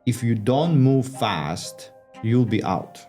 if you don't move fast, you'll be out,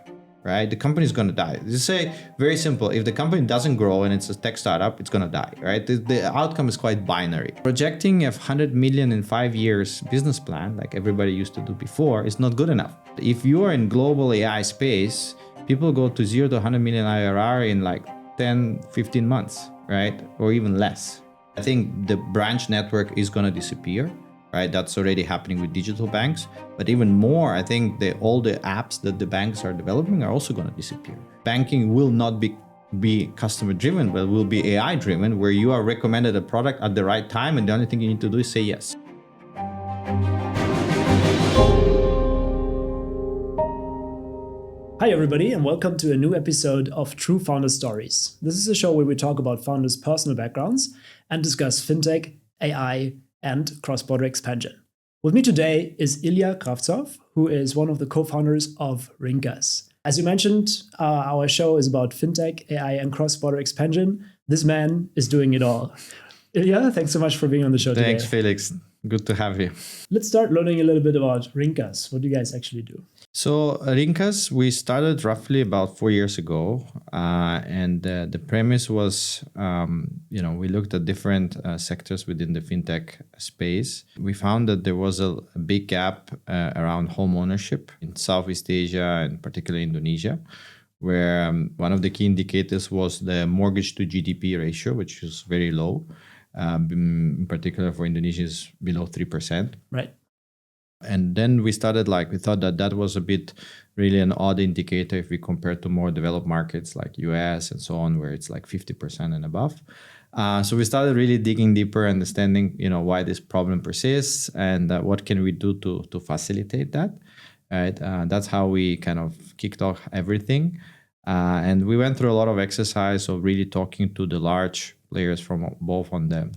right? The company is going to die. Just say very simple. If the company doesn't grow and it's a tech startup, it's going to die, right? The outcome is quite binary. Projecting a 100 million in 5 years business plan, like everybody used to do before, is not good enough. If you are in global AI space, people go to 0 to 100 million IRR in like 10, 15 months, right? Or even less. I think the branch network is going to disappear, right? That's already happening with digital banks. But even more, I think all the apps that the banks are developing are also going to disappear. Banking will not be customer driven, but will be AI driven, where you are recommended a product at the right time, and the only thing you need to do is say yes. Hi everybody, and welcome to a new episode of True Founder Stories. This is a show where we talk about founders' personal backgrounds and discuss fintech, AI, and cross-border expansion. With me today is Ilya Kravtsov, who is one of the co-founders of Rinkas. As you mentioned, our show is about fintech, AI, and cross-border expansion. This man is doing it all. Ilya, thanks so much for being on the show today. Thanks, Felix. Good to have you. Let's start learning a little bit about Rinkas. What do you guys actually do? So Rinkas, we started roughly about 4 years ago, and the premise was, we looked at different sectors within the fintech space. We found that there was a big gap around home ownership in Southeast Asia and particularly Indonesia, where one of the key indicators was the mortgage to GDP ratio, which is very low. In particular for Indonesia is below 3%. Right. And then we started we thought that was a bit really an odd indicator if we compare to more developed markets like US and so on, where it's like 50% and above. So we started really digging deeper, understanding, why this problem persists and what can we do to facilitate that. Right. That's how we kind of kicked off everything. And we went through a lot of exercise of really talking to the large players from both on the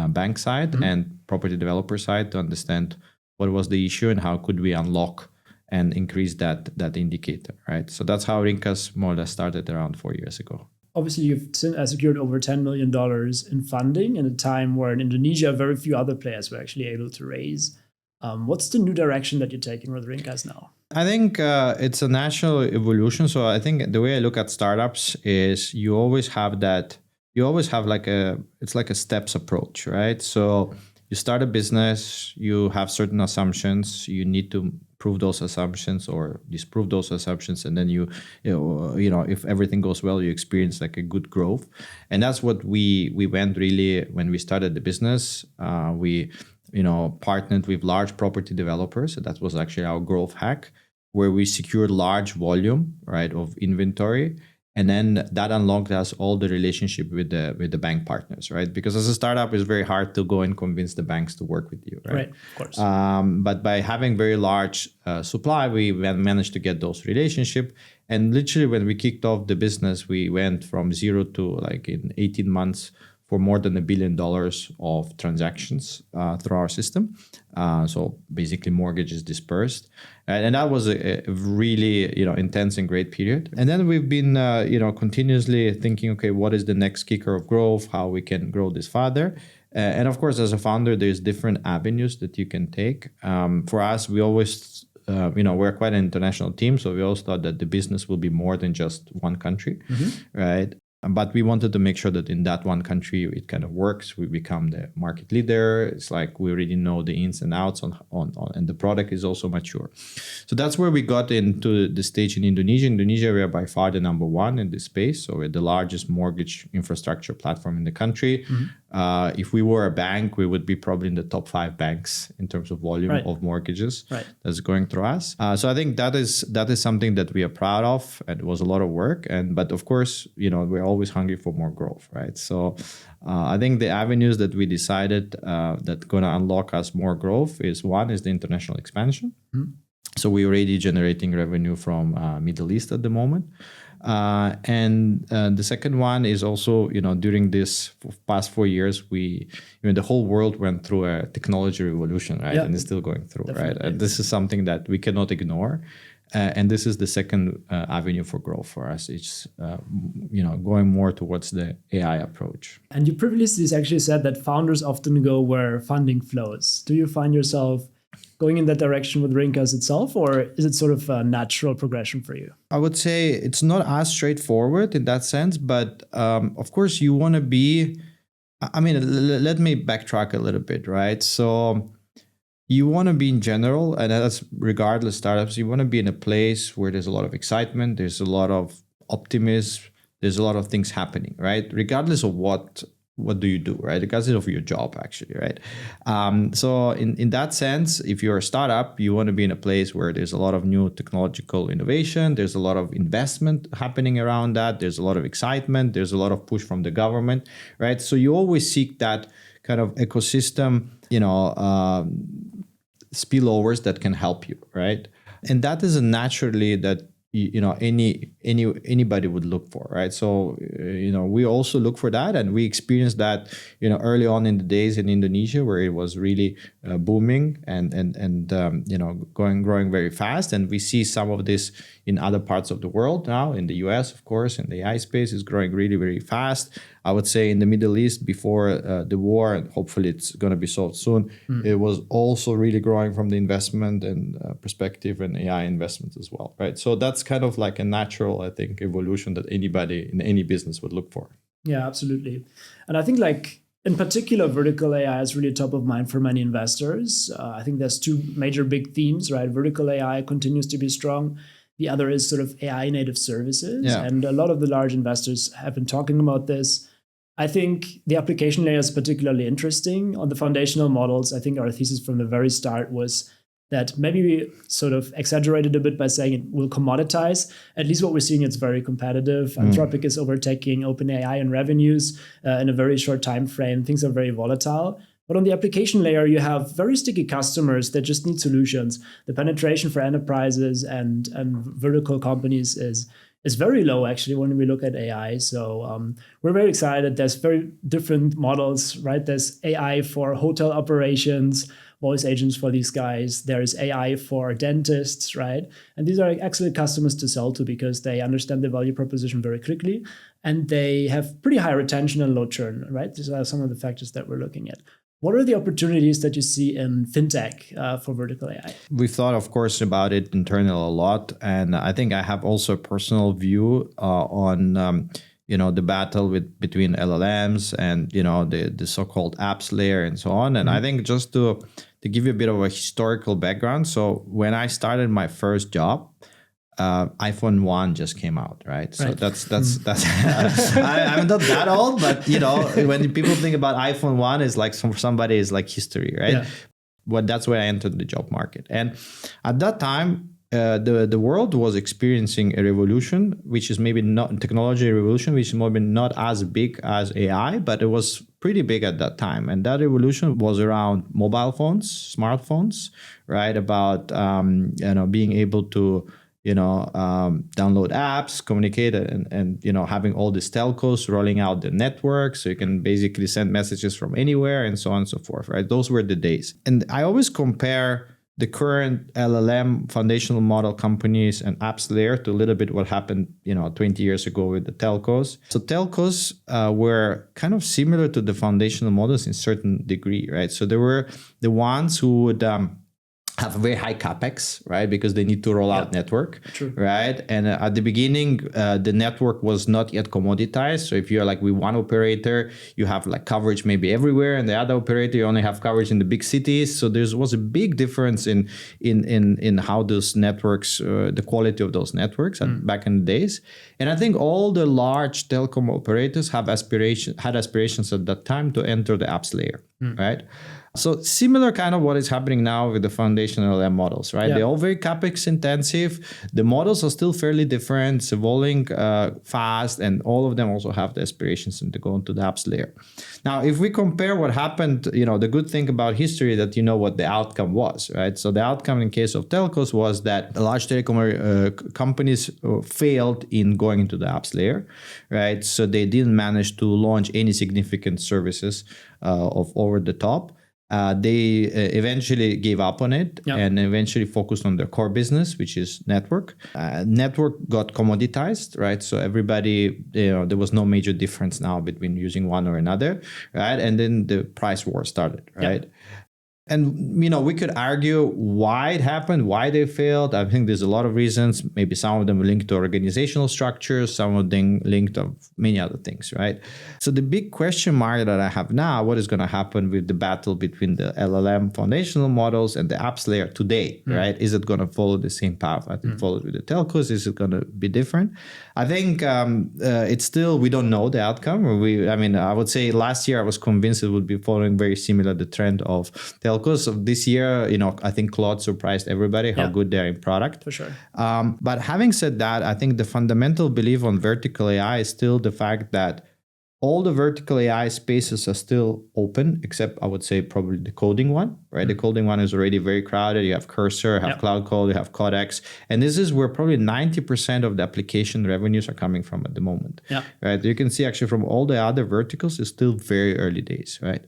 bank side and property developer side to understand what was the issue and how could we unlock and increase that indicator, right? So that's how Rinkas more or less started around 4 years ago. Obviously, you've secured over $10 million in funding in a time where in Indonesia, very few other players were actually able to raise. What's the new direction that you're taking with Rinkas now? I think it's a natural evolution. So I think the way I look at startups is you always have it's like a steps approach, right? So you start a business, you have certain assumptions, you need to prove those assumptions or disprove those assumptions, and then if everything goes well, you experience like a good growth. And that's what we went really when we started the business. We partnered with large property developers. So that was actually our growth hack, where we secured large volume, right, of inventory. And then that unlocked us all the relationship with the bank partners, right? Because as a startup, it's very hard to go and convince the banks to work with you, right? Right, of course. But by having very large supply, we managed to get those relationships. And literally, when we kicked off the business, we went from zero to in 18 months for more than $1 billion of transactions through our system. So basically mortgages dispersed. And that was a really, intense and great period. And then we've been, continuously thinking, okay, what is the next kicker of growth? How we can grow this further? And of course, as a founder, there's different avenues that you can take. For us, we always, we're quite an international team. So we always thought that the business will be more than just one country, right? But we wanted to make sure that in that one country, it kind of works. We become the market leader. It's like we already know the ins and outs on and the product is also mature. So that's where we got into the stage in Indonesia. Indonesia, we are by far the number one in this space. So we're the largest mortgage infrastructure platform in the country. If we were a bank, we would be probably in the top 5 banks in terms of volume of mortgages that's going through us. So I think that is something that we are proud of. And it was a lot of work. But of course, we're always hungry for more growth, right? So I think the avenues that we decided that going to unlock us more growth is one is the international expansion. So we're already generating revenue from Middle East at the moment. And the second one is also, during this past 4 years, the whole world went through a technology revolution, right? Yeah. And it's still going through, definitely, right? And this is something that we cannot ignore. And this is the second avenue for growth for us. It's, going more towards the AI approach. And you previously actually said that founders often go where funding flows. Do you find yourself going in that direction with Rinkas itself, or is it sort of a natural progression for you? I would say it's not as straightforward in that sense, but of course you want to be, I mean, let me backtrack a little bit, right? So you want to be in general, and that's regardless startups, you want to be in a place where there's a lot of excitement, there's a lot of optimism, there's a lot of things happening, right? Regardless of what do you do, right? Regardless of your job, actually, right? So in that sense, if you're a startup, you want to be in a place where there's a lot of new technological innovation, there's a lot of investment happening around that, there's a lot of excitement, there's a lot of push from the government, right? So you always seek that kind of ecosystem, spillovers that can help you, right? And that is naturally that anybody would look for, right? So we also look for that, and we experienced that early on in the days in Indonesia, where it was really booming and growing very fast. And we see some of this in other parts of the world now. In the US, of course, in the AI space is growing really, very fast. I would say in the Middle East before the war, and hopefully it's going to be solved soon, it was also really growing from the investment and perspective and AI investments as well, right? So that's kind of like a natural, I think, evolution that anybody in any business would look for. Yeah, absolutely. And I think in particular, vertical AI is really top of mind for many investors. I think there's two major big themes, right? Vertical AI continues to be strong. The other is sort of AI native services. Yeah. And a lot of the large investors have been talking about this. I think the application layer is particularly interesting. On the foundational models, I think our thesis from the very start was that maybe we sort of exaggerated a bit by saying it will commoditize. At least what we're seeing, it's very competitive. Anthropic is overtaking OpenAI in revenues in a very short time frame. Things are very volatile. But on the application layer, you have very sticky customers that just need solutions. The penetration for enterprises and vertical companies is very low, actually, when we look at AI. So we're very excited. There's very different models, right? There's AI for hotel operations, voice agents for these guys. There's AI for dentists, right? And these are excellent customers to sell to because they understand the value proposition very quickly, and they have pretty high retention and low churn, right? These are some of the factors that we're looking at. What are the opportunities that you see in fintech for vertical AI? We've thought, of course, about it internally a lot. And I think I have also a personal view on the battle between LLMs and, the so-called apps layer and so on. And I think just to give you a bit of a historical background. So when I started my first job, iPhone 1 just came out, right? So that's I'm not that old, but when people think about iPhone 1, is like for somebody is like history, right? Yeah. But that's where I entered the job market, and at that time, the world was experiencing a revolution, which is maybe not technology revolution, which is maybe not as big as AI, but it was pretty big at that time. And that revolution was around mobile phones, smartphones, right? About being able to download apps, communicate, and having all these telcos rolling out the network, so you can basically send messages from anywhere and so on and so forth, right? Those were the days. And I always compare the current LLM foundational model companies and apps layer to a little bit what happened 20 years ago with the telcos. So telcos were kind of similar to the foundational models in certain degree, right? So they were the ones who would have a very high capex, right? Because they need to roll out network, right? And at the beginning, the network was not yet commoditized. So if you're like with one operator, you have like coverage maybe everywhere, and the other operator, you only have coverage in the big cities. So there was a big difference in how those networks, the quality of those networks back in the days. And I think all the large telecom operators had aspirations at that time to enter the apps layer, right? So similar kind of what is happening now with the foundational LLM models, right? Yeah. They're all very CapEx intensive. The models are still fairly different, it's evolving fast, and all of them also have the aspirations to go into the apps layer. Now, if we compare what happened, the good thing about history that what the outcome was, right? So the outcome in case of telcos was that the large telecom companies failed in going into the apps layer, right? So they didn't manage to launch any significant services of over the top. They eventually gave up on it and eventually focused on their core business, which is network. Network got commoditized, right? So everybody, there was no major difference now between using one or another, right? And then the price war started, right? And, we could argue why it happened, why they failed. I think there's a lot of reasons. Maybe some of them linked to organizational structures, some of them linked to many other things, right? So the big question mark that I have now, what is going to happen with the battle between the LLM foundational models and the apps layer today, right? Is it going to follow the same path I think followed with the telcos? Is it going to be different? I think it's still, we don't know the outcome. I would say last year I was convinced it would be following very similar the trend of telcos. Of this year, I think Claude surprised everybody how good they're in product. For sure. But having said that, I think the fundamental belief on vertical AI is still the fact that all the vertical AI spaces are still open, except I would say probably the coding one, right? The coding one is already very crowded. You have Cursor, you have Cloud Code, you have Codex. And this is where probably 90% of the application revenues are coming from at the moment, right? You can see actually from all the other verticals, it's still very early days, right?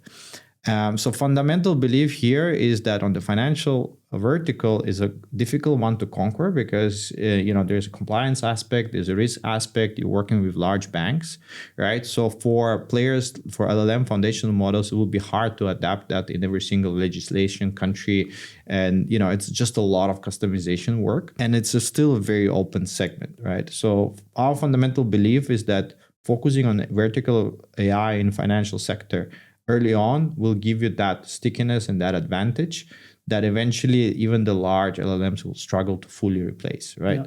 So fundamental belief here is that on the financial vertical is a difficult one to conquer because, there's a compliance aspect, there's a risk aspect, you're working with large banks, right? So for players, for LLM foundational models, it will be hard to adapt that in every single legislation country. And, it's just a lot of customization work and it's still a very open segment, right? So our fundamental belief is that focusing on vertical AI in financial sector early on will give you that stickiness and that advantage that eventually even the large LLMs will struggle to fully replace, right?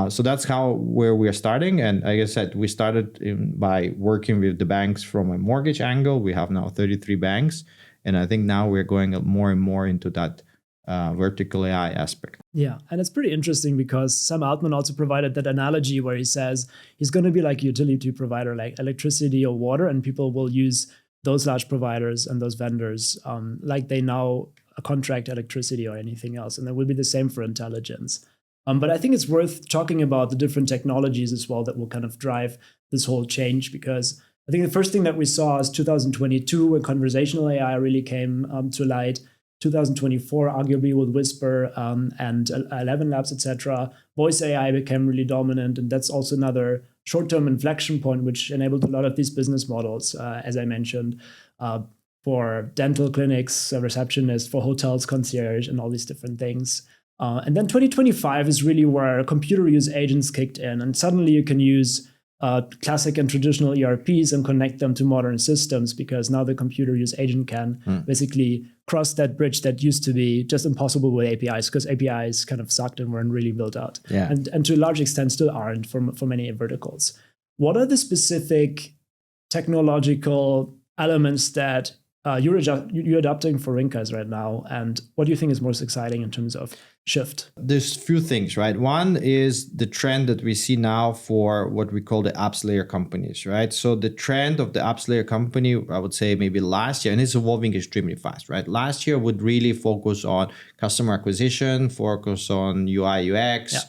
So that's where we are starting. And like I said, we started by working with the banks from a mortgage angle. We have now 33 banks. And I think now we're going more and more into that vertical AI aspect. Yeah, and it's pretty interesting because Sam Altman also provided that analogy where he says he's going to be like a utility provider, like electricity or water, and people will use those large providers and those vendors like they now contract electricity or anything else. And that will be the same for intelligence. But I think it's worth talking about the different technologies as well that will kind of drive this whole change, because I think the first thing that we saw is 2022 when conversational AI really came to light. 2024, arguably with Whisper and 11 Labs, etc. Voice AI became really dominant, and that's also another short-term inflection point, which enabled a lot of these business models, as I mentioned, for dental clinics, receptionists, for hotels, concierge, and all these different things. And then 2025 is really where computer use agents kicked in, and suddenly you can use classic and traditional ERPs and connect them to modern systems, because now the computer use agent can basically cross that bridge that used to be just impossible with APIs, because APIs kind of sucked and weren't really built out. And to a large extent still aren't for many verticals. What are the specific technological elements that you're adopting for Rinkas right now? And what do you think is most exciting in terms of shift? There's a few things, right? One is the trend that we see now for what we call the apps layer companies, right? So the trend of the apps layer company, I would say maybe last year, and it's evolving extremely fast, right? Last year would really focus on customer acquisition, focus on UI, UX,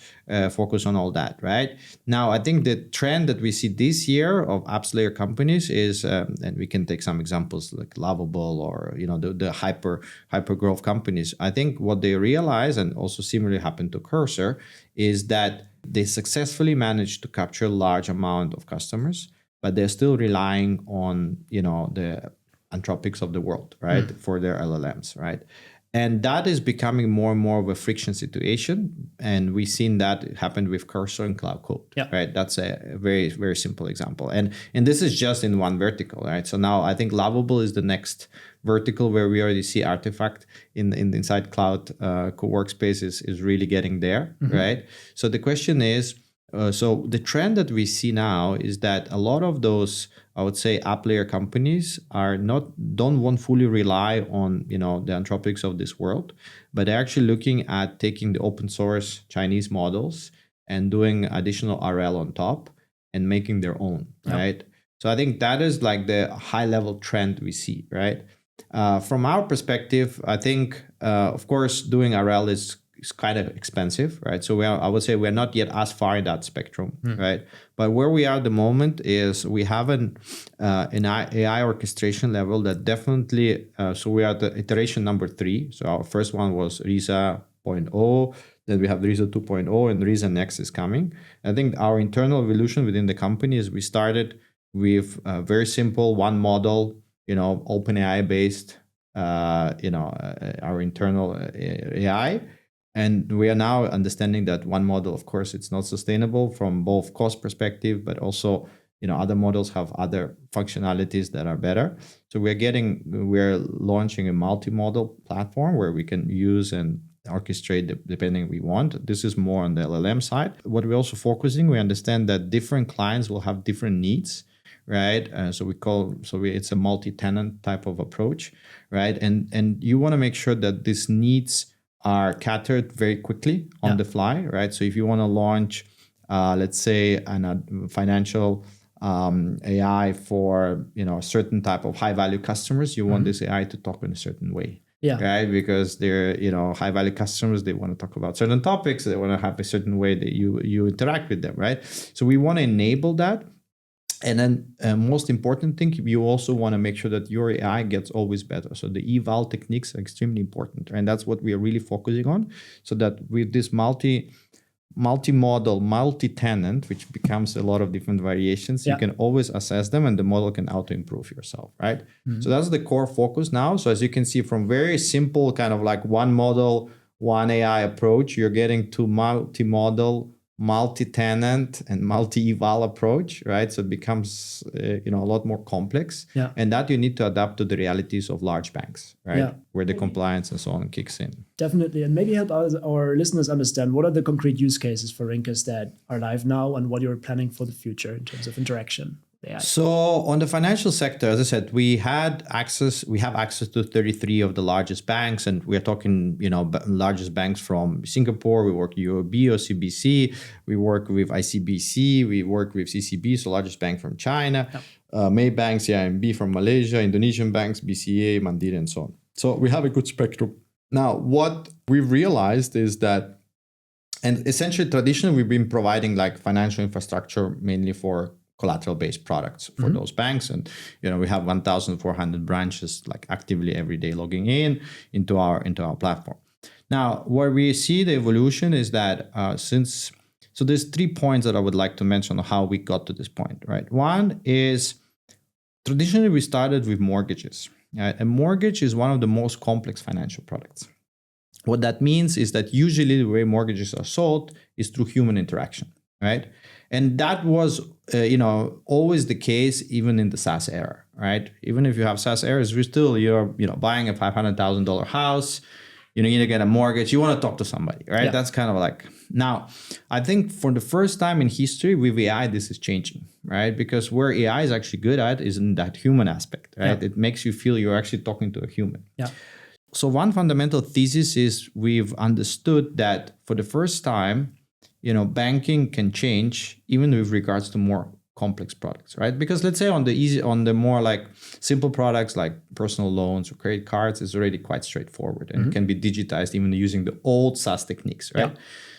focus on all that, right? Now, I think the trend that we see this year of apps layer companies is, and we can take some examples like Lovable or, the hyper growth companies. I think what they realize, and also similarly happened to Cursor, is that they successfully managed to capture a large amount of customers, but they're still relying on, the Anthropics of the world, right? For their LLMs, right? And that is becoming more and more of a friction situation. And we've seen that happen with Cursor and Cloud Code, right? That's a very, very simple example. And this is just in one vertical, right? So now I think Lovable is the next vertical where we already see Artifact inside Cloud workspace is really getting there, right? So the question is, so the trend that we see now is that a lot of those, I would say, app layer companies don't want fully rely on, the Anthropics of this world, but they're actually looking at taking the open source Chinese models and doing additional RL on top and making their own, right? So I think that is like the high level trend we see, right? From our perspective, I think, of course, doing RL is kind of expensive, right? So I would say we're not yet as far in that spectrum, right? But where we are at the moment is we have an AI orchestration level that definitely, so we are at the iteration number 3. So our first one was RISA 0.0, then we have RISA 2.0 and RISA Next is coming. I think our internal evolution within the company is we started with a very simple one model, OpenAI based our internal AI. And we are now understanding that one model, of course, it's not sustainable from both cost perspective, but also, other models have other functionalities that are better. So we're launching a multi-model platform where we can use and orchestrate depending we want. This is more on the LLM side. What we're also focusing, we understand that different clients will have different needs, right? It's a multi-tenant type of approach, right? And you want to make sure that these needs are catered very quickly on the fly, right? So if you want to launch, let's say, a financial AI for a certain type of high-value customers, you want this AI to talk in a certain way. Yeah. Right. Because they're, high value customers, they want to talk about certain topics. They want to have a certain way that you interact with them. Right. So we want to enable that. And then most important thing, you also want to make sure that your AI gets always better. So the eval techniques are extremely important. And that's what we are really focusing on. So that with this multi-model, multi-tenant, which becomes a lot of different variations, you can always assess them and the model can auto-improve yourself, right? So that's the core focus now. So as you can see, from very simple kind of like one model, one AI approach, you're getting to multi-model, multi-tenant and multi-eval approach, right? So it becomes a lot more complex, and that you need to adapt to the realities of large banks, right? Where the compliance and so on kicks in. Definitely, and maybe help our listeners understand what are the concrete use cases for Rinkas that are live now and what you're planning for the future in terms of interaction. So on the financial sector, as I said, we have access to 33 of the largest banks, and we're talking, largest banks from Singapore. We work UOB or CBC. We work with ICBC. We work with CCB, so largest bank from China. Maybank, CIMB from Malaysia, Indonesian banks, BCA, Mandiri, and so on. So we have a good spectrum. Now, what we've realized is that, and essentially traditionally, we've been providing like financial infrastructure mainly for collateral-based products for those banks. And, we have 1,400 branches like actively every day logging into our platform. Now, where we see the evolution is that so there's 3 points that I would like to mention on how we got to this point, right? One is traditionally we started with mortgages. A mortgage is one of the most complex financial products. What that means is that usually the way mortgages are sold is through human interaction, right? And that was, always the case, even in the SaaS era, right? Even if you have SaaS eras, you're buying a $500,000 house, you need to get a mortgage, you want to talk to somebody, right? That's kind of like, now, I think for the first time in history with AI, this is changing, right? Because where AI is actually good at is in that human aspect, right? It makes you feel you're actually talking to a human. So one fundamental thesis is we've understood that for the first time, banking can change even with regards to more complex products, right? Because let's say on the more like simple products like personal loans or credit cards is already quite straightforward and can be digitized even using the old SaaS techniques, right?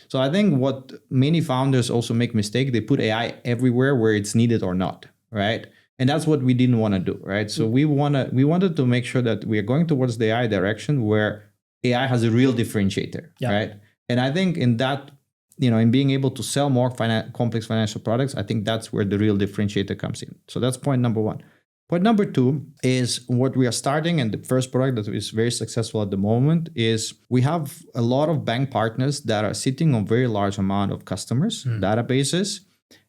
So I think what many founders also make mistake, they put AI everywhere where it's needed or not, right? And that's what we didn't want to do, right? So we wanted to make sure that we are going towards the AI direction where AI has a real differentiator, right? And I think in that, in being able to sell more complex financial products, I think that's where the real differentiator comes in. So that's point number one. Point number two is what we are starting, and the first product that is very successful at the moment is we have a lot of bank partners that are sitting on very large amount of customers, databases,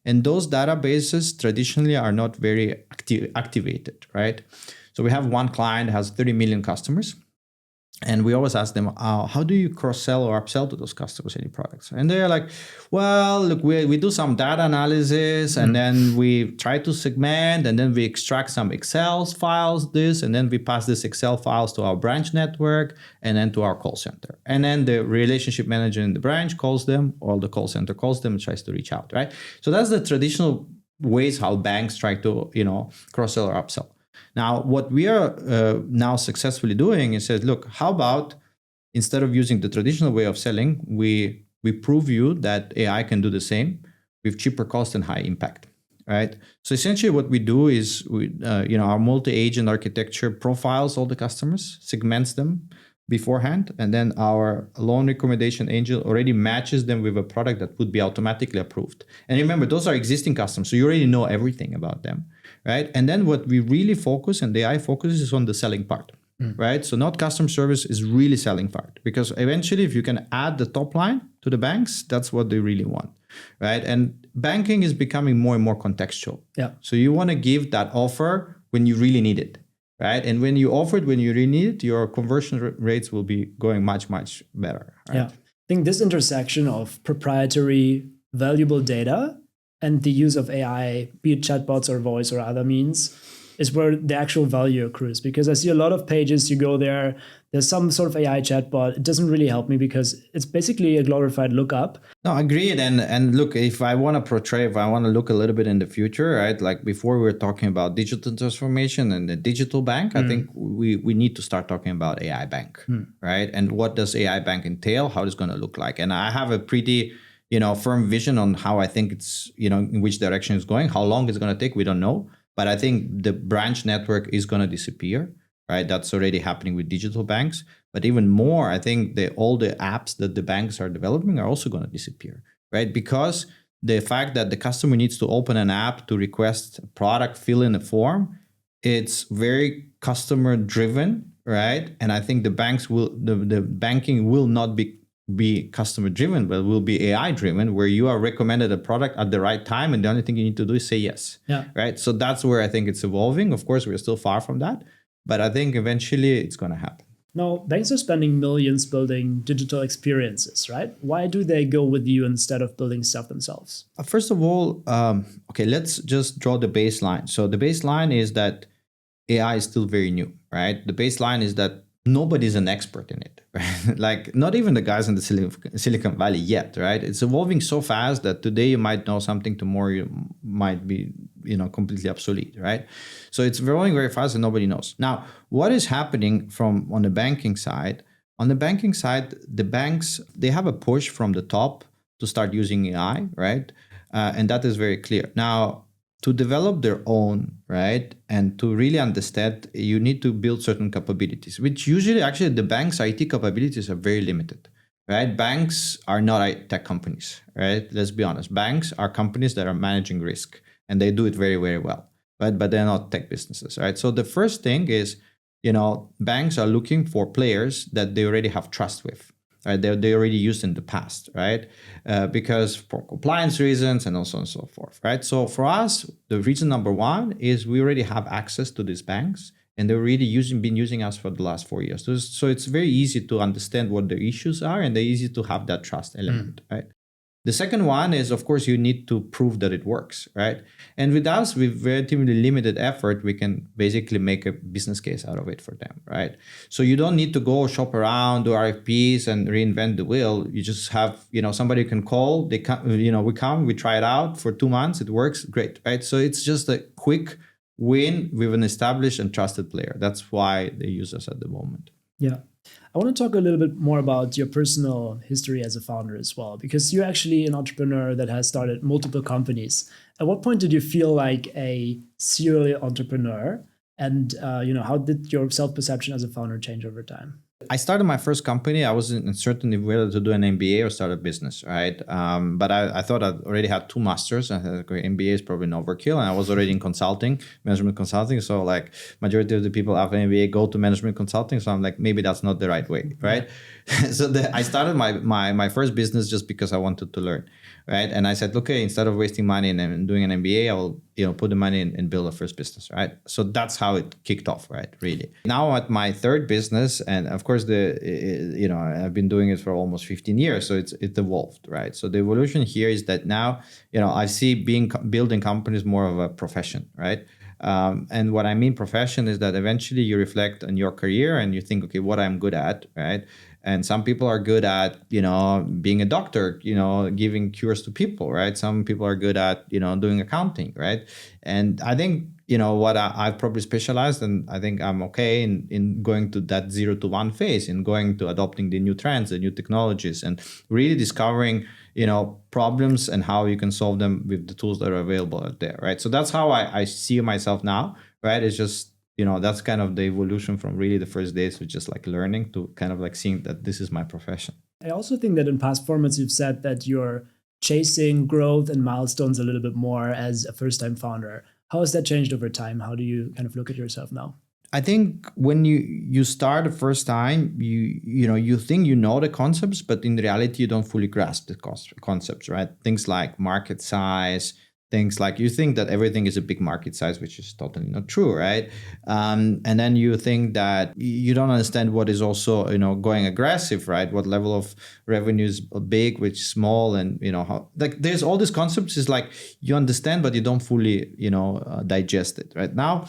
and those databases traditionally are not very activated, right? So we have one client that has 30 million customers. And we always ask them, how do you cross-sell or upsell to those customers any products? And they're like, well, look, we do some data analysis and then we try to segment and then we extract some Excel files, and then we pass this Excel files to our branch network and then to our call center. And then the relationship manager in the branch calls them, or the call center calls them and tries to reach out, right? So that's the traditional ways how banks try to, cross-sell or upsell. Now, what we are now successfully doing is says, look, how about instead of using the traditional way of selling, we prove you that AI can do the same with cheaper cost and high impact, right? So essentially what we do is our multi-agent architecture profiles all the customers, segments them beforehand, and then our loan recommendation angel already matches them with a product that would be automatically approved. And remember, those are existing customers, so you already know everything about them, right? And then what we really focus, and the AI focuses on the selling part. right? So not customer service is really selling part, because eventually if you can add the top line to the banks, that's what they really want, right? And banking is becoming more and more contextual. Yeah. So you want to give that offer when you really need it, right? And when you offer it when you really need it, your conversion rates will be going much, much better. Right? Yeah. I think this intersection of proprietary, valuable data and the use of AI, be it chatbots or voice or other means, is where the actual value accrues. Because I see a lot of pages, you go there, there's some sort of AI chatbot. It doesn't really help me because it's basically a glorified lookup. No, agreed. And look, if I want to look a little bit in the future, right? Like before we were talking about digital transformation and the digital bank, I think we need to start talking about AI bank, right? And what does AI bank entail? How it's going to look like? And I have a pretty, firm vision on how I think it's, in which direction it's going. How long it's going to take, we don't know. But I think the branch network is going to disappear, right? That's already happening with digital banks. But even more, I think all the apps that the banks are developing are also going to disappear, right? Because the fact that the customer needs to open an app to request a product, fill in a form, it's very customer driven, right? And I think the banking will not be customer driven, but will be AI driven, where you are recommended a product at the right time, and the only thing you need to do is say yes. Yeah. Right. So that's where I think it's evolving. Of course, we're still far from that, but I think eventually it's going to happen. Now, banks are spending millions building digital experiences, right? Why do they go with you instead of building stuff themselves? First of all, let's just draw the baseline. So the baseline is that AI is still very new, right? The baseline is that nobody's an expert in it, right? Like not even the guys in the Silicon Valley yet, right? It's evolving so fast that today you might know something, tomorrow you might be, completely obsolete, right? So it's growing very fast and nobody knows. Now, what is happening on the banking side? On the banking side, the banks, they have a push from the top to start using AI, right? And that is very clear. Now, to develop their own, right, and to really understand, you need to build certain capabilities, which usually actually the bank's IT capabilities are very limited, right? Banks are not tech companies, right? Let's be honest. Banks are companies that are managing risk, and they do it very, very well, right? But they're not tech businesses, right? So the first thing is, banks are looking for players that they already have trust with. Right, they already used in the past, right? Because for compliance reasons and so on and so forth, right? So for us, the reason number one is we already have access to these banks, and they're really been using us for the last 4 years. So it's very easy to understand what the issues are, and they're easy to have that trust element, right? The second one is, of course, you need to prove that it works, right? And with us, with relatively limited effort, we can basically make a business case out of it for them, right? So you don't need to go shop around, do RFPs and reinvent the wheel. You just have, somebody can call, they come, we try it out for 2 months, it works, great, right? So it's just a quick win with an established and trusted player. That's why they use us at the moment. Yeah. I want to talk a little bit more about your personal history as a founder as well, because you're actually an entrepreneur that has started multiple companies. At what point did you feel like a serial entrepreneur? And how did your self-perception as a founder change over time? I started my first company. I wasn't uncertain whether to do an MBA or start a business, right? But I thought I already had 2 masters. I thought, okay, MBA is probably an overkill. And I was already in consulting, management consulting. So like majority of the people after MBA go to management consulting. So I'm like, maybe that's not the right way, right? So I started my first business just because I wanted to learn, right? And I said, okay, instead of wasting money and doing an MBA, I will put the money in and build a first business, right? So that's how it kicked off, right? Really. Now at my third business, and of course I've been doing it for almost 15 years, so it evolved, right? So the evolution here is that now, I see building companies more of a profession, right? And what I mean profession is that eventually you reflect on your career and you think, okay, what I'm good at, right? And some people are good at, being a doctor, giving cures to people, right? Some people are good at, doing accounting, right? And I think, what I've probably specialized, and I think I'm okay in going to that 0 to 1 phase, in going to adopting the new trends, the new technologies, and really discovering, problems and how you can solve them with the tools that are available out there, right? So that's how I see myself now, right? It's just, that's kind of the evolution from really the first days with just like learning to kind of like seeing that this is my profession. I also think that in past formats, you've said that you're chasing growth and milestones a little bit more as a first-time founder. How has that changed over time? How do you kind of look at yourself now? I think when you start the first time, you think you know the concepts, but in reality, you don't fully grasp the concepts, right? Things like market size, things like you think that everything is a big market size, which is totally not true, right? And then you think that you don't understand what is also going aggressive, right? What level of revenue is big, which is small, and how like there's all these concepts is like you understand, but you don't fully digest it, right? Now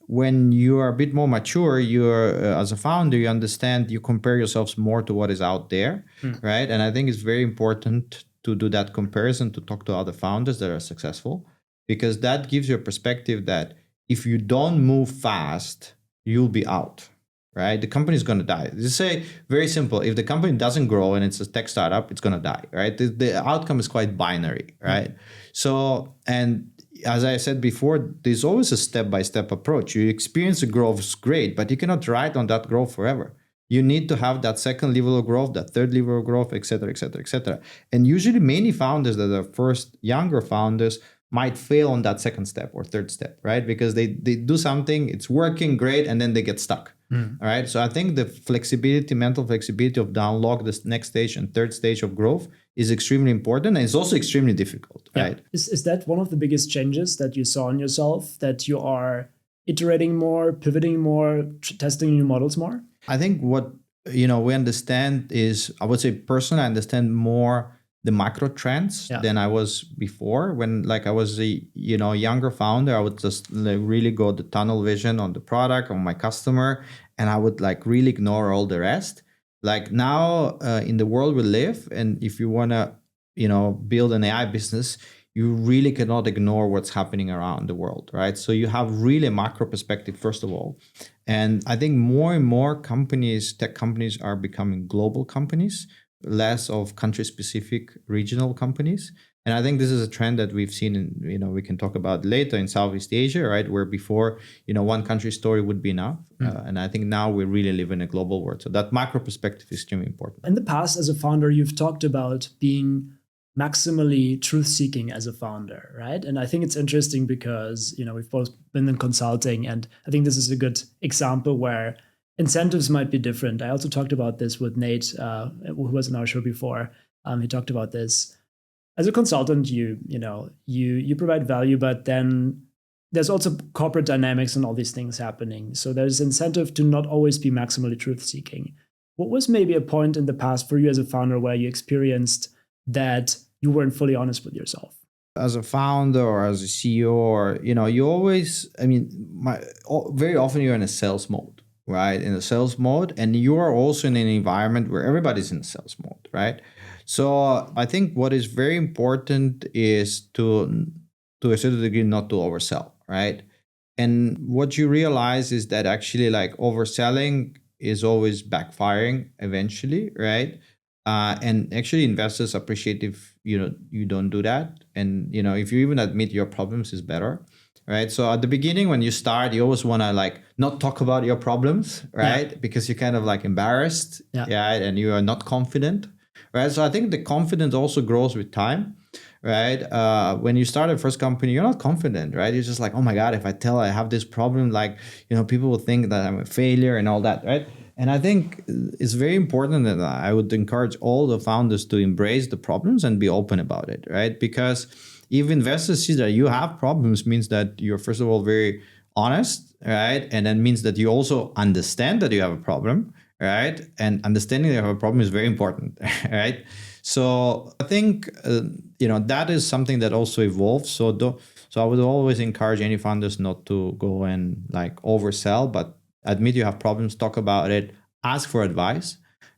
when you are a bit more mature, you're as a founder, you understand, you compare yourselves more to what is out there, right? And I think it's very important to do that comparison, to talk to other founders that are successful, because that gives you a perspective that if you don't move fast, you'll be out, right? The company is going to die. Just say very simple. If the company doesn't grow and it's a tech startup, it's going to die, right? The outcome is quite binary, right? So, and as I said before, there's always a step-by-step approach. You experience the growth is great, but you cannot ride on that growth forever. You need to have that second level of growth, that third level of growth, et cetera, et cetera, et cetera. And usually many founders that are first younger founders might fail on that second step or third step, right? Because they do something, it's working great, and then they get stuck. All right. So I think the flexibility, mental flexibility of to unlock this next stage and third stage of growth is extremely important. And it's also extremely difficult, right? Is that one of the biggest changes that you saw in yourself, that you are iterating more, pivoting more, testing new models more? I think what we understand is, I would say personally, I understand more the macro trends than I was before. When I was a younger founder, I would just really go the tunnel vision on the product, on my customer, and I would really ignore all the rest. Like now in the world we live, and if you want to build an AI business, you really cannot ignore what's happening around the world, right? So you have really a macro perspective, first of all. And I think more and more companies, tech companies, are becoming global companies, less of country-specific regional companies. And I think this is a trend that we've seen in, we can talk about later, in Southeast Asia, right? Where before, one country story would be enough. And I think now we really live in a global world. So that macro perspective is extremely important. In the past, as a founder, you've talked about being maximally truth-seeking as a founder, right? And I think it's interesting because, we've both been in consulting, and I think this is a good example where incentives might be different. I also talked about this with Nate, who was in our show before. He talked about this. As a consultant, you provide value, but then there's also corporate dynamics and all these things happening. So there's incentive to not always be maximally truth-seeking. What was maybe a point in the past for you as a founder where you experienced that you weren't fully honest with yourself? As a founder or as a CEO, or you always, very often you're in a sales mode, right? In a sales mode, and you are also in an environment where everybody's in a sales mode, right? So I think what is very important is to a certain degree not to oversell, right? And what you realize is that actually overselling is always backfiring eventually, right? And actually investors appreciate if you don't do that. And if you even admit your problems is better, right? So at the beginning, when you start, you always want to not talk about your problems, right? Because you're kind of embarrassed, and you are not confident, right? So I think the confidence also grows with time, right? When you start a first company, you're not confident, right? You're just like, oh my God, if I have this problem, people will think that I'm a failure and all that, right? And I think it's very important that I would encourage all the founders to embrace the problems and be open about it, right? Because if investors see that you have problems, means that you're, first of all, very honest, right? And then means that you also understand that you have a problem, right? And understanding that you have a problem is very important, right? So I think, that is something that also evolves. So I would always encourage any founders not to go and oversell, but admit you have problems, talk about it, ask for advice,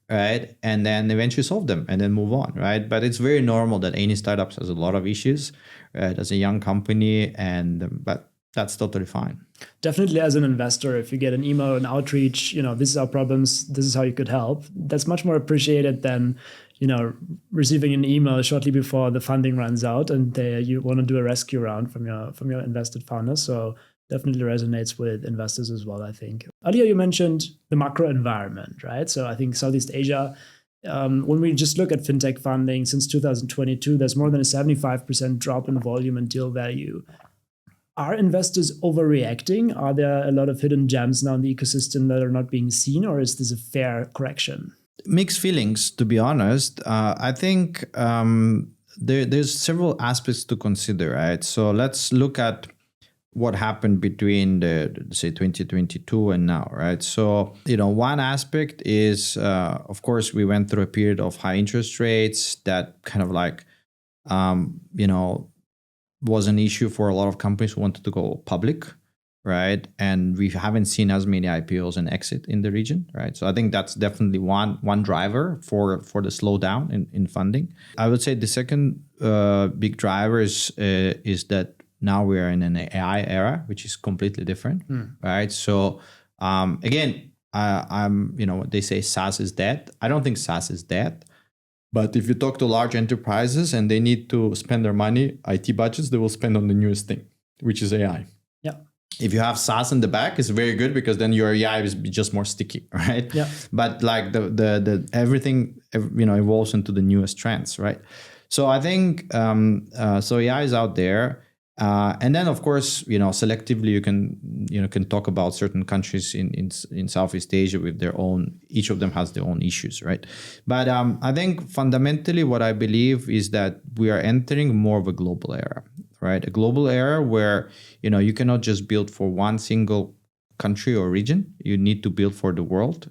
right? And then eventually solve them and then move on, right? But it's very normal that any startups has a lot of issues, right? As a young company, but that's totally fine. Definitely, as an investor, if you get an email, an outreach, this is our problems, this is how you could help, that's much more appreciated than, receiving an email shortly before the funding runs out and you want to do a rescue round from your invested founders. So definitely resonates with investors as well, I think. Earlier, you mentioned the macro environment, right? So I think Southeast Asia, when we just look at fintech funding since 2022, there's more than a 75% drop in volume and deal value. Are investors overreacting? Are there a lot of hidden gems now in the ecosystem that are not being seen, or is this a fair correction? Mixed feelings, to be honest. I think there's several aspects to consider, right? So let's look at what happened between say 2022 and now, right? So one aspect is of course we went through a period of high interest rates that kind of like was an issue for a lot of companies who wanted to go public, right? And we haven't seen as many IPOs and exit in the region, right? So I think that's definitely one driver for the slowdown in funding. I would say the second big driver is that now we are in an AI era, which is completely different, right? So again, they say SaaS is dead. I don't think SaaS is dead. But if you talk to large enterprises and they need to spend their money, IT budgets, they will spend on the newest thing, which is AI. Yeah. If you have SaaS in the back, it's very good because then your AI is just more sticky, right? Yeah. But like the everything evolves into the newest trends, right? So I think so AI is out there. And then, of course, selectively you can talk about certain countries in Southeast Asia with their own. Each of them has their own issues, right? But I think fundamentally, what I believe is that we are entering more of a global era, right? A global era where you cannot just build for one single country or region. You need to build for the world,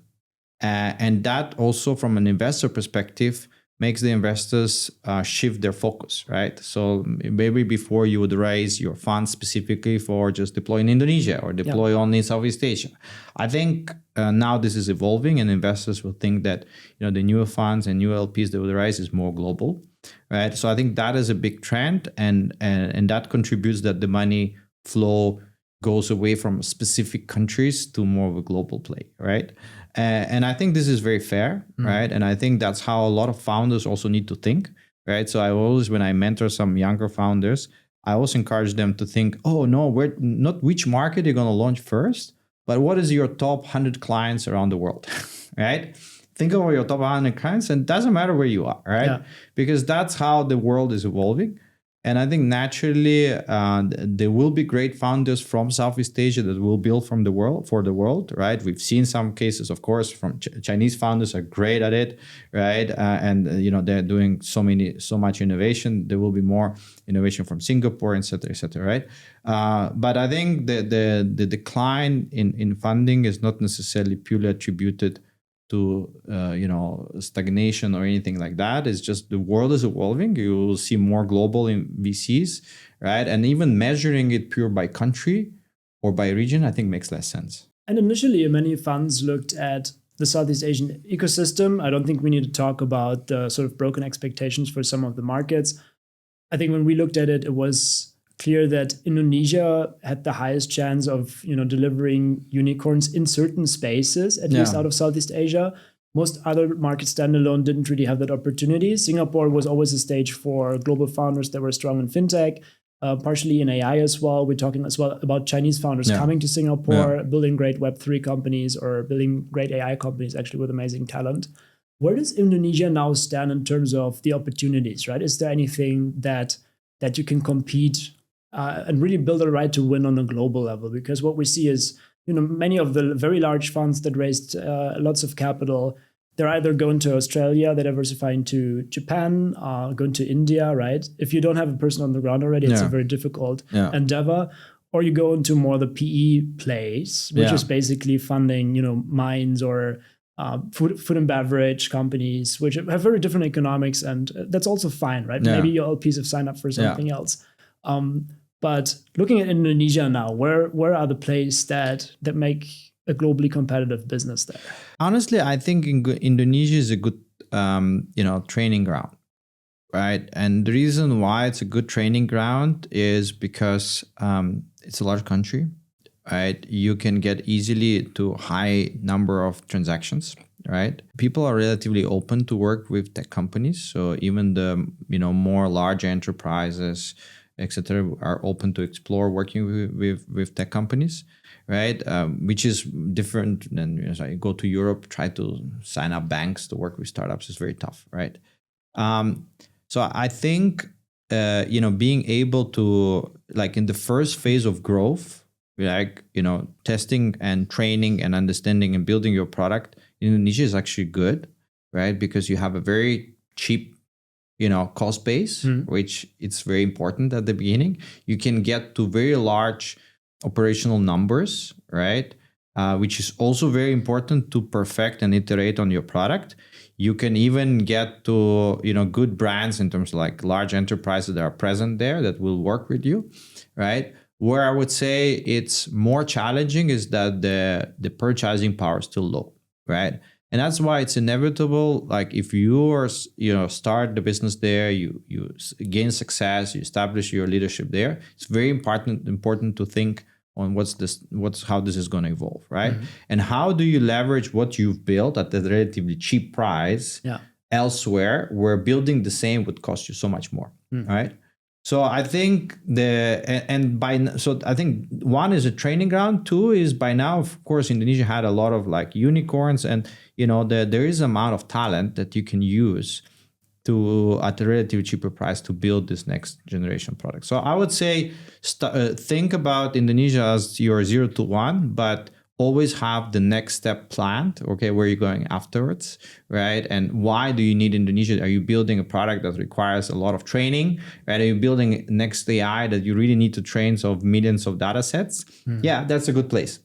and that also, from an investor perspective, makes the investors shift their focus, right? So maybe before you would raise your funds specifically for just deploy in Indonesia or deploy only in Southeast Asia. I think now this is evolving and investors will think that the newer funds and new LPs they will raise is more global, right? So I think that is a big trend and that contributes that the money flow goes away from specific countries to more of a global play, right? And I think this is very fair, right? And I think that's how a lot of founders also need to think, right? So I always, when I mentor some younger founders, I always encourage them to think, oh no, we're not which market you're going to launch first, but what is your top 100 clients around the world, right? Think about your top 100 clients and it doesn't matter where you are, right? Yeah. Because that's how the world is evolving. And I think naturally there will be great founders from Southeast Asia that will build for the world, right? We've seen some cases, of course, from Chinese founders are great at it, right? And they're doing so much innovation. There will be more innovation from Singapore, et cetera, right? But I think the decline in funding is not necessarily purely attributed to stagnation or anything like that. It's just the world is evolving. You will see more global in VCs, right? And even measuring it pure by country or by region, I think makes less sense. And initially, many funds looked at the Southeast Asian ecosystem. I don't think we need to talk about the sort of broken expectations for some of the markets. I think when we looked at it, it was clear that Indonesia had the highest chance of delivering unicorns in certain spaces, at least out of Southeast Asia. Most other markets standalone didn't really have that opportunity. Singapore was always a stage for global founders that were strong in fintech, partially in AI as well. We're talking as well about Chinese founders coming to Singapore, building great Web3 companies or building great AI companies actually with amazing talent. Where does Indonesia now stand in terms of the opportunities, right? Is there anything that you can compete and really build a right to win on a global level? Because what we see is, many of the very large funds that raised lots of capital, they're either going to Australia, they're diversifying to Japan, going to India, right? If you don't have a person on the ground already, it's a very difficult endeavor. Or you go into more the PE place, which is basically funding, mines or food and beverage companies, which have very different economics, and that's also fine, right? Maybe your LPs have signed up for something else. But looking at Indonesia now, where are the places that make a globally competitive business there? Honestly, I think Indonesia is a good training ground, right? And the reason why it's a good training ground is because it's a large country, right? You can get easily to high number of transactions, right? People are relatively open to work with tech companies, so even the more large enterprises, etc., are open to explore working with tech companies, right? Which is different than so you go to Europe, try to sign up banks to work with startups is very tough, right? So I think being able to like in the first phase of growth, like, testing and training and understanding and building your product in Indonesia is actually good, right? Because you have a very cheap, cost base, which it's very important at the beginning. You can get to very large operational numbers, right? Which is also very important to perfect and iterate on your product. You can even get to, good brands in terms of like large enterprises that are present there that will work with you, right? Where I would say it's more challenging is that the purchasing power is still low, right? And that's why it's inevitable. Like if you are, start the business there, you gain success, you establish your leadership there. It's very important to think on how this is going to evolve, right? And how do you leverage what you've built at a relatively cheap price elsewhere, where building the same would cost you so much more, right? So I think I think one is a training ground. Two is by now, of course, Indonesia had a lot of like unicorns, and there is amount of talent that you can use to at a relatively cheaper price to build this next generation product. So I would say think about Indonesia as your 0 to 1, but always have the next step planned, okay, where you're going afterwards, right? And why do you need Indonesia? Are you building a product that requires a lot of training, right? Are you building next AI that you really need to train millions of data sets? Yeah, that's a good place,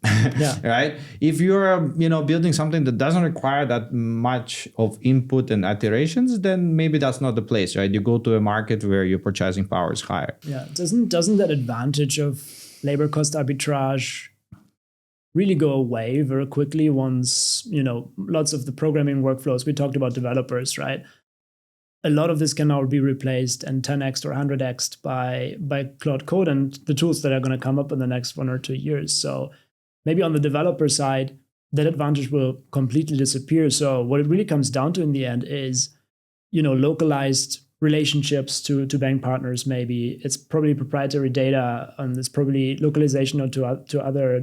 right? If you're, building something that doesn't require that much of input and iterations, then maybe that's not the place, right? You go to a market where your purchasing power is higher. Yeah, doesn't that advantage of labor cost arbitrage really go away very quickly once, lots of the programming workflows, we talked about developers, right? A lot of this can now be replaced and 10x or 100x by Cloud Code and the tools that are going to come up in the next 1 or 2 years. So maybe on the developer side, that advantage will completely disappear. So what it really comes down to in the end is, localized relationships to bank partners. Maybe it's probably proprietary data, and it's probably localization to other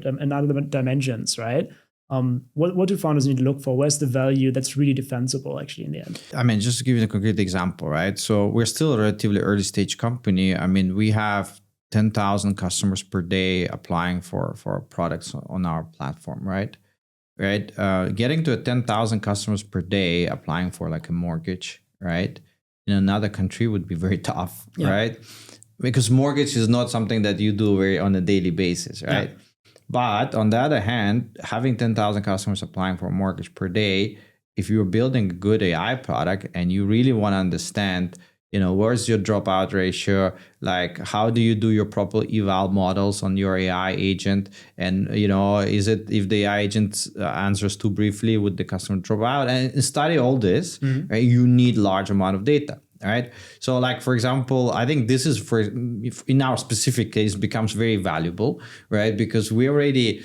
dimensions, right? What do founders need to look for? Where's the value that's really defensible actually in the end? I mean, just to give you a concrete example, right? So we're still a relatively early stage company. I mean, we have 10,000 customers per day applying for products on our platform, right? Getting to 10,000 customers per day applying for like a mortgage, right? In another country would be very tough, right? Because mortgage is not something that you do on a daily basis, right? Yeah. But on the other hand, having 10,000 customers applying for a mortgage per day, if you're building a good AI product and you really want to understand, where's your dropout ratio? Like, how do you do your proper eval models on your AI agent? And, is it, if the AI agent answers too briefly, would the customer drop out? And study all this, right? You need large amount of data, right? So like, for example, I think this is in our specific case becomes very valuable, right? Because we already,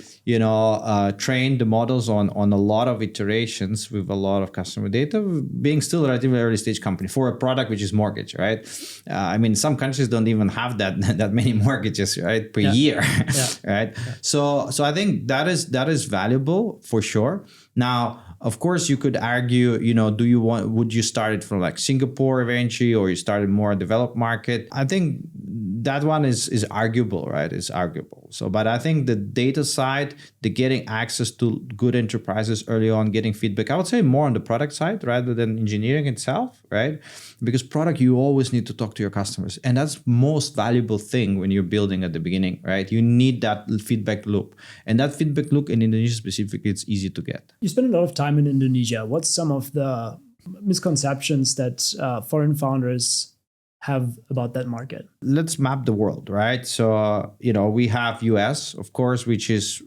trained the models on a lot of iterations with a lot of customer data, being still a relatively early stage company for a product which is mortgage, right? I mean, some countries don't even have that many mortgages, right, per year, right? Yeah. So I think that is valuable for sure. Now, of course, you could argue, would you start it from like Singapore eventually, or you started more developed market? I think that one is arguable, right? It's arguable. So, but I think the data side, the getting access to good enterprises early on, getting feedback, I would say more on the product side rather than engineering itself, right? Because product, you always need to talk to your customers. And that's most valuable thing when you're building at the beginning, right? You need that feedback loop. And that feedback loop in Indonesia specifically, it's easy to get. You spend a lot of time in Indonesia. What's some of the misconceptions that foreign founders have about that market? Let's map the world, right? So, we have US, of course, which is,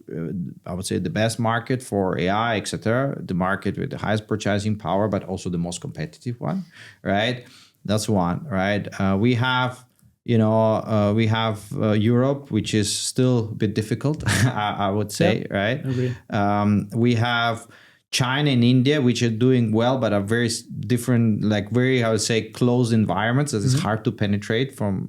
I would say, the best market for AI, etc. The market with the highest purchasing power, but also the most competitive one, right? That's one, right? We have Europe, which is still a bit difficult, I would say, right? Agree. We have China and India, which are doing well, but are very different, like very, I would say, closed environments that is hard to penetrate from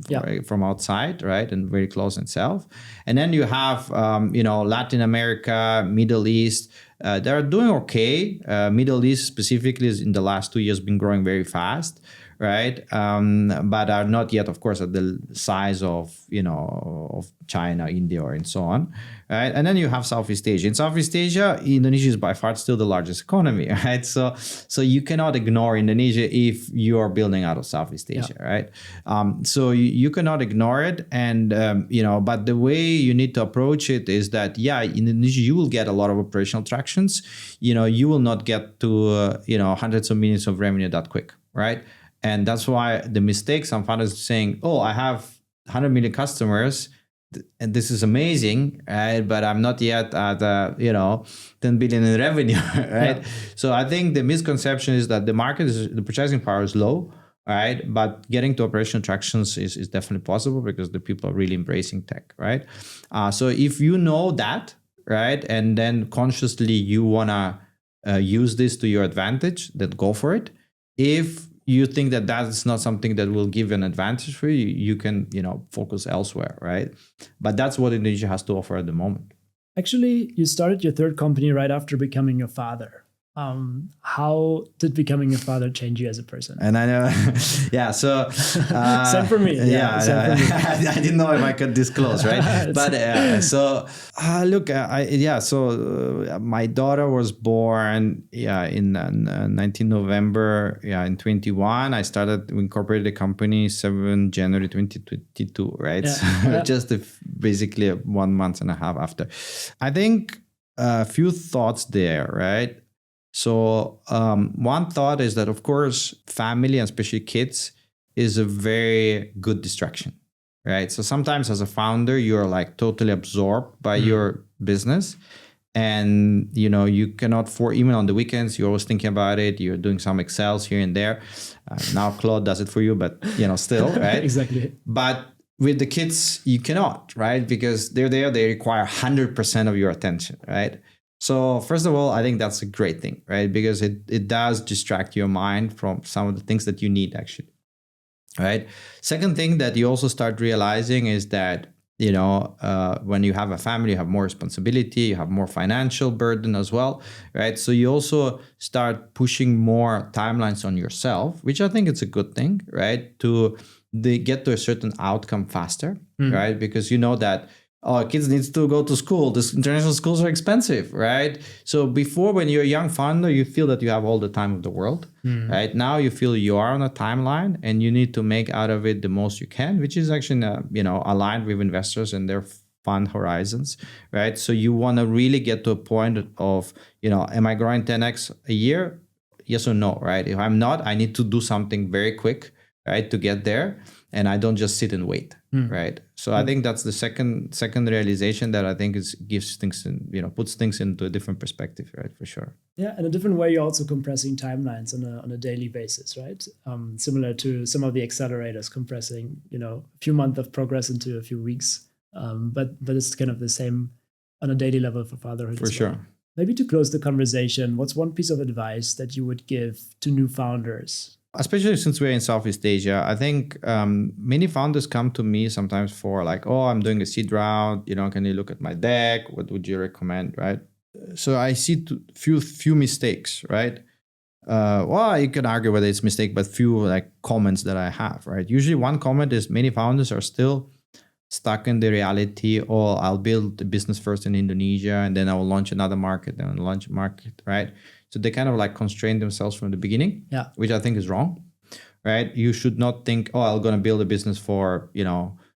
outside, right? And very close itself. And then you have, Latin America, Middle East, they're doing okay. Middle East specifically is in the last 2 years been growing very fast, right? But are not yet, of course, at the size of, of China, India, and so on, right? And then you have Southeast Asia. In Southeast Asia, Indonesia is by far still the largest economy, right? So you cannot ignore Indonesia if you are building out of Southeast Asia, right? So you cannot ignore it. And, but the way you need to approach it is that, in Indonesia, you will get a lot of operational tractions. You will not get to, hundreds of millions of revenue that quick, right? And that's why the mistake some founders are saying, oh, I have 100 million customers and this is amazing, right? But I'm not yet at, 10 billion in revenue, right? Yeah. So I think the misconception is that the purchasing power is low, right? But getting to operational tractions is definitely possible because the people are really embracing tech, right? So if you know that, right, and then consciously you want to use this to your advantage, then go for it. If you think that is not something that will give an advantage for you, you can, focus elsewhere, right? But that's what Indonesia has to offer at the moment. Actually, you started your third company right after becoming a father. How did becoming a father change you as a person? And I know, so same for me. Same for me. I didn't know if I could disclose, right? But my daughter was born, in 19 November, in 21. I incorporated the company 7 January 2022, right? Just basically 1 month and a half after. I think a few thoughts there, right? So one thought is that, of course, family and especially kids is a very good distraction, right? So sometimes as a founder, you're like totally absorbed by your business and, you cannot even on the weekends, you're always thinking about it. You're doing some Excels here and there. Now Claude does it for you, but, still, right? Exactly. But with the kids, you cannot, right? Because they're there, they require 100% of your attention, right? So first of all, I think that's a great thing, right? Because it does distract your mind from some of the things that you need actually, right? Second thing that you also start realizing is that, when you have a family, you have more responsibility, you have more financial burden as well, right? So you also start pushing more timelines on yourself, which I think it's a good thing, right? To get to a certain outcome faster, right? Because you know that, kids need to go to school. These international schools are expensive, right? So before, when you're a young founder, you feel that you have all the time of the world, right? Now you feel you are on a timeline and you need to make out of it the most you can, which is actually, aligned with investors and their fund horizons, right? So you want to really get to a point of, am I growing 10x a year? Yes or no, right? If I'm not, I need to do something very quick, right, to get there. And I don't just sit and wait, right? So I think that's the second realization that I think gives things, puts things into a different perspective, right? For sure. Yeah, and a different way, you're also compressing timelines on a daily basis, right? Similar to some of the accelerators compressing, a few months of progress into a few weeks. But it's kind of the same on a daily level for fatherhood. For sure. Maybe to close the conversation, what's one piece of advice that you would give to new founders? Especially since we're in Southeast Asia, I think many founders come to me sometimes for like, oh, I'm doing a seed round. Can you look at my deck? What would you recommend, right? So I see few mistakes, right? Well, you can argue whether it's mistake, but few like comments that I have, right? Usually one comment is many founders are still stuck in the reality, oh, I'll build the business first in Indonesia and then I will launch another market, then I'll launch a market, right? So they kind of like constrain themselves from the beginning, which I think is wrong, right? You should not think, oh, I'm going to build a business for,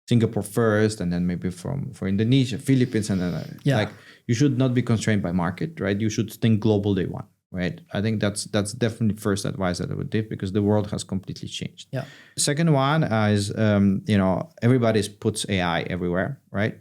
Singapore first and then maybe for Indonesia, Philippines, and then like you should not be constrained by market, right? You should think global day one, right? I think that's definitely first advice that I would give because the world has completely changed. Yeah. Second one is, everybody puts AI everywhere, right?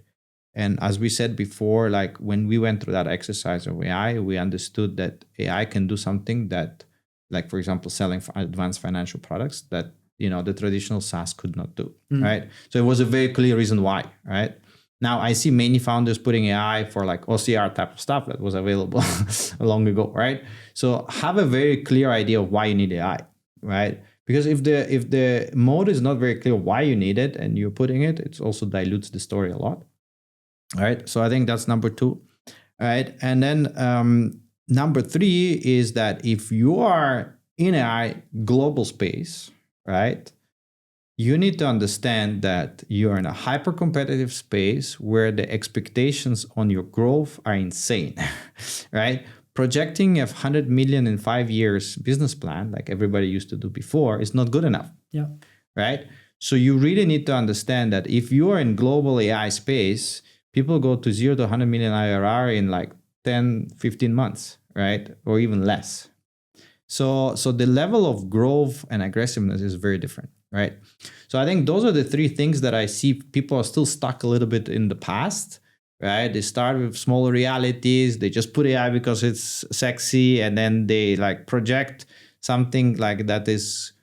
And as we said before, like when we went through that exercise of AI, we understood that AI can do something that, like, for example, selling advanced financial products that, the traditional SaaS could not do, right? So it was a very clear reason why, right? Now I see many founders putting AI for like OCR type of stuff that was available long ago, right? So have a very clear idea of why you need AI, right? Because if the mode is not very clear why you need it and you're putting it, it also dilutes the story a lot. All right. So I think that's number 2. All right. And then number 3 is that if you are in a global space, right? You need to understand that you're in a hyper competitive space where the expectations on your growth are insane, right? Projecting a 100 million in 5 years business plan, like everybody used to do before, is not good enough, Yeah. right? So you really need to understand that if you are in global AI space, people go to 0 to 100 million IRR in like 10, 15 months, right? Or even less. So the level of growth and aggressiveness is very different, right? So I think those are the three things that I see people are still stuck a little bit in the past, right? They start with smaller realities. They just put AI because it's sexy, and then they like project something like that is,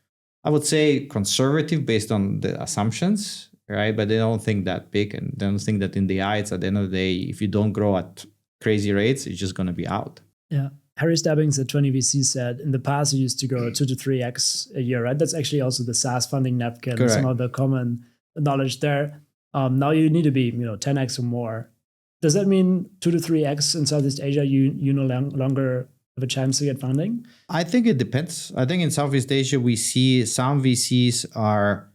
I would say, conservative based on the assumptions, right? But they don't think that big, and they don't think that in the AI, it's at the end of the day, if you don't grow at crazy rates, it's just going to be out. Yeah. Harry Stabbings at 20 VC said, in the past, you used to grow 2 to 3x a year, right? That's actually also the SaaS funding napkin, Correct. some of the common knowledge there. Now you need to be, 10x or more. Does that mean 2 to 3x in Southeast Asia, you no longer have a chance to get funding? I think it depends. I think in Southeast Asia, we see some VCs are,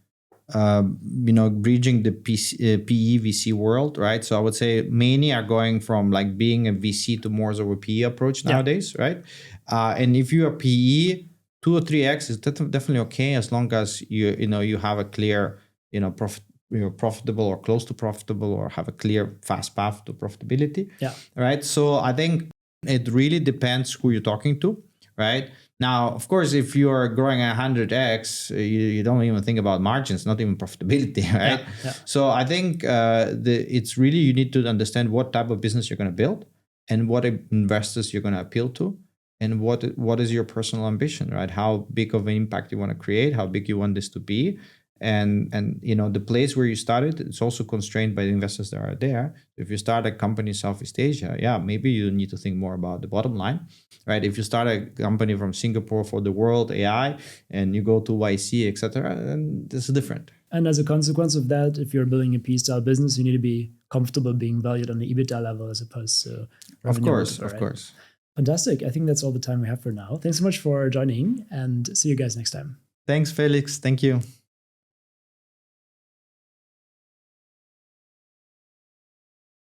bridging the PE VC world, right? So I would say many are going from like being a VC to more of a PE approach nowadays, right? And if you are PE, 2 or 3x is definitely okay as long as you have a clear, you're profitable or close to profitable or have a clear fast path to profitability. Yeah. Right. So I think it really depends who you're talking to, right? Now, of course, if you are growing 100x, you don't even think about margins, not even profitability, right? Yeah. So I think it's really, you need to understand what type of business you're going to build and what investors you're going to appeal to, and what is your personal ambition, right? How big of an impact you want to create, how big you want this to be. And the place where you started, it's also constrained by the investors that are there. If you start a company in Southeast Asia, maybe you need to think more about the bottom line, right? If you start a company from Singapore for the world AI and you go to YC, etc., then this is different. And as a consequence of that, if you're building a PE-style business, you need to be comfortable being valued on the EBITDA level as opposed to revenue multiple, Of course. Fantastic. I think that's all the time we have for now. Thanks so much for joining, and see you guys next time. Thanks, Felix. Thank you.